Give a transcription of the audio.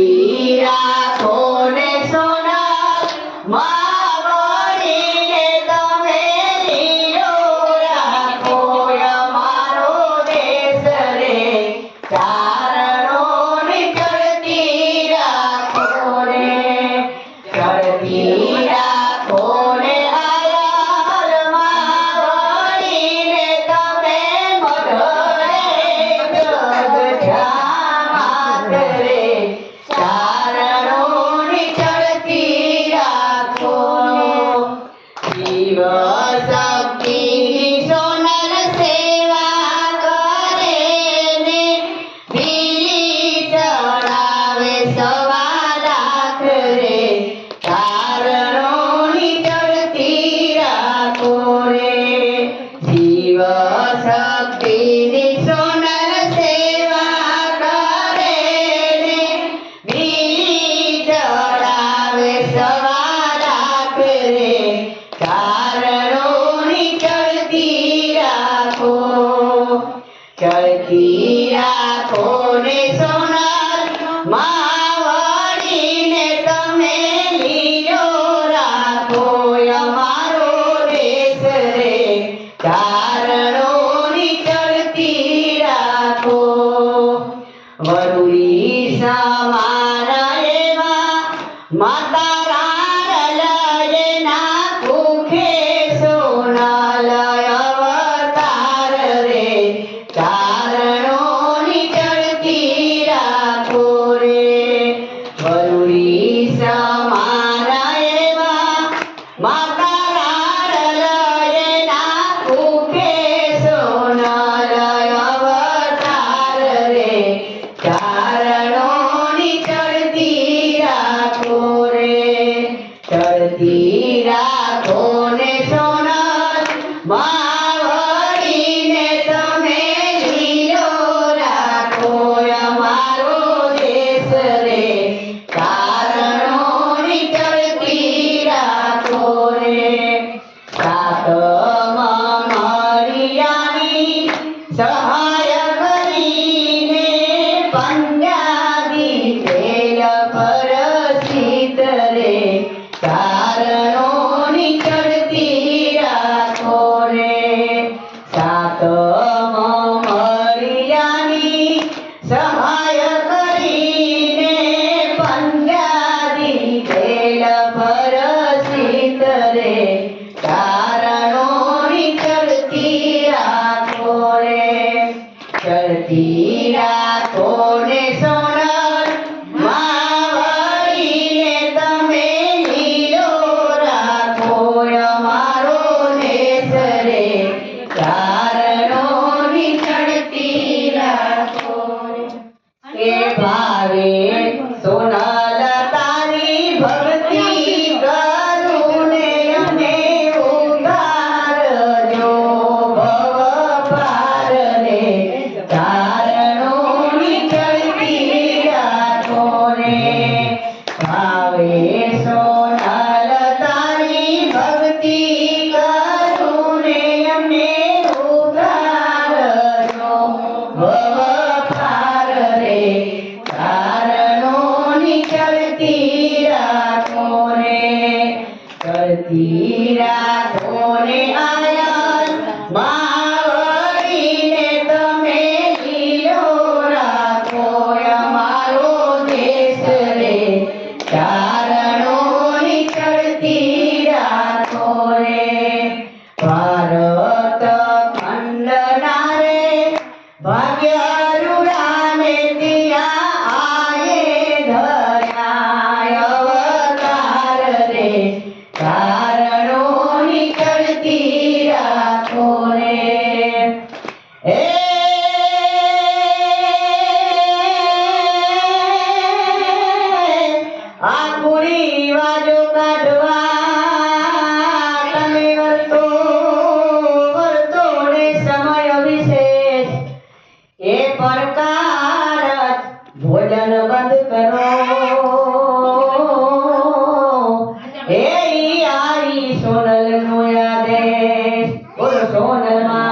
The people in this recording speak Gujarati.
ચડતી રાખો ને સોનલ માવડીને તમે લીલો રાખો અમારો દેશ રે ચારણોની ચડતી રાખો રે ચડતી રાખો ને આયાર માવડીને તમે મઢડે જગજામાત રે ચારણોની ચડતી રાખો શિવ શક્તિની સોનલ સેવા કરે ને બીલી ચડાવે સવા લાખ રે ચારણોની ચડતી રાખો રે શિવ શક્તિની સોનલ સેવા કરે ને બીલી ચડાવે સવા લાખ રે ચારણોની ચડતી રાખો ચડતી રાખો ને સોનલ માવડીને તમે લીલો રાખો અમારો દેશ રે ચારણોની ચડતી રાખો વરુડી સમાન એવા માતા રારલયના કુખે સોનલ અવતાર રે ચારણોની ચડતી રાખો રે વરુડી સમાન એવા માતા રારલયના કુખે સોનલ અવતાર રે ચારણોની ચડતી રાખો રે ચડતી રાખો ને સોનલ માવડીને તમે લીલો રાખો અમારો દેશ રે ચારણોની ચડતી રાખો રે સાતમ મરિયાની સહાય કરીને પંજાબી તેલ પરસિત રે ચારણોની ચડતી રાખો રે સાતમ મરિયાની સહાય કરીને પંજાબી તેલ પરસિત રે ચારણોની ચડતી રાખો રે ચડતી રાખો ને સોનલ માવડીને તમે લીલો રાખો અમારો દેશ રે ચારણોની ચડતી રાખો એ ભાવે સોનલ તારી ભક્તિ કરું ને અમે ઉતારજો ભવ પાર રે ચારણોની ચડતી રાખો રે ભાવે સોનલ તારી ભક્તિ કરું ને અમને ઉતારજો ભવ પાર રે ચારણોની ચડતી રાખો રે ચડતી રાખો ને આયર માવડીને તમે લીલો રાખો અમારો દેશ રે ચારણોની ચડતી રાખો રે ભારત ખંડના રે ભાગ્ય રૂડાને ત્યાં આયે ધર્યા અવતાર રે ચારણોની ચડતી રાખો રે હે આ પૂરી રિવાજો કાઢવા તમે વર્તો ને સમય વિશેષ એ પડકાર ભોજન બંધ કરો એ આઈ સોનલ નો આદેશ બોલો સોનલ માં